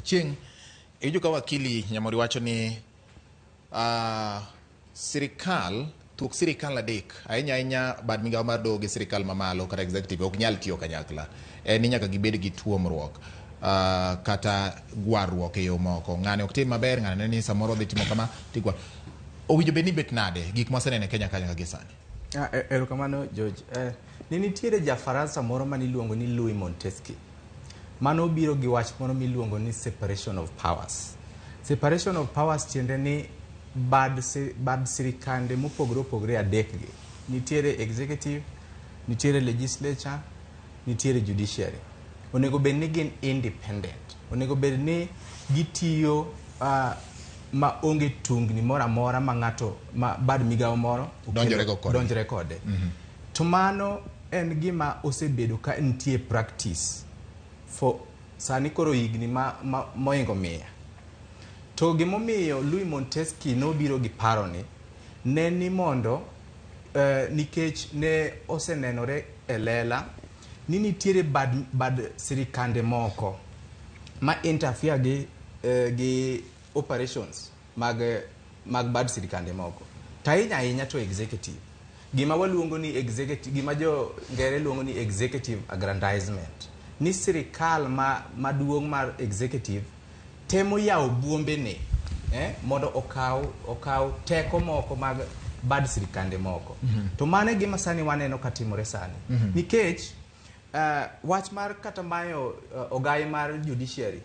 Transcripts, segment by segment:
Chieng' iyudo ka wakili Nyamori wacho ni sirikal tuk sirikal adek ahinya bad migawo mar doho gi sirikal mamalo kata executive ok nyal tiyo kanyakla. Ni nyaka gibed gi tuomruok kata gwarruok e yo moko. Ng'ane ok tim maber, ng'ane ni samoro dhi timo kama tigwa. Owinjo bed ni bet nade gik mwaseneno e Kenya kanyo gi sani. Erokamano George. Ni nitiere ja-Faransa moro maniluongo ni Louis Montesquieu. Mano biro gi wach moro miluongo ni separation of powers. Separation of powers tiende ni bad sirikande mopogore opogore adek gi. Nitiere executive, nitiere legislature, nitiere judiciary. Onego bed ni gin independent. Onego bed ni gitiyo ma onge tungni moro amora ma ng'ato ma bad migawo moro donjore kode. To mano en gima osebedo ka nitie practice for sani koro higni moingo mia. To gimomiyo Louis Montesquieu nobiro gi paro ne ni mondo nikech ne osenenore e lela ni nitiere bad sirikande moko ma interfere gi operations mag bad sirikande moko. Ahinya to executive. Gima waluongo ni executive, gima jo ngere luongo ni executive aggrandizement. Ni sirikal maduong' mar executive temo yawo buombe ne mondo okaw teko moko mag bad sirikande moko. To mane gima sani waneno katimore sani. Nikech wach mar kata mayo ogai mar judiciary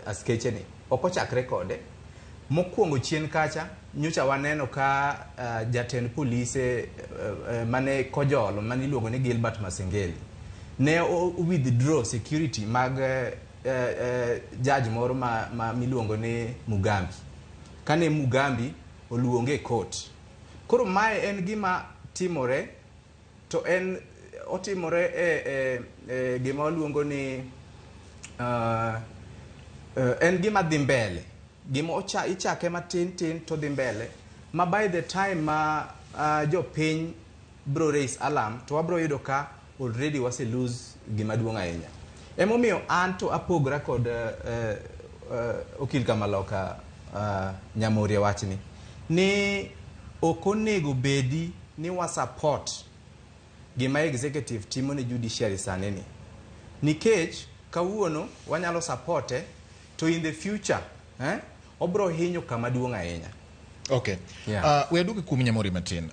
askeche ni okochakre kode. Mokwongo chien kacha nyocha waneno ka jatend polise mane kojolo maniluongo ni Gilbert Masengeli ne withdraw security mag judge moro ma miluongo ni Mugambi. Kane Mugambi oluonge e court. Koro mae en gima timore, to en otimore gima waluongo ni en gima dhi mbele. Gima ichake matin to dhi mbele. Ma by the time ma jopiny bro raise alarm to wabro yudo ka already wase lose gima duong' ahinya. Emomiyo an to apogora kod okil Kamaloka Nyamori e wachni ni okonego bedi ni wa support gima executive timo ne judiciary sani ni. Nikech kawuono wanyalo supporte to in the future obro hinyo kama duong' ahinya. Okay. Yeah. We aduke kuom Nyamori matin.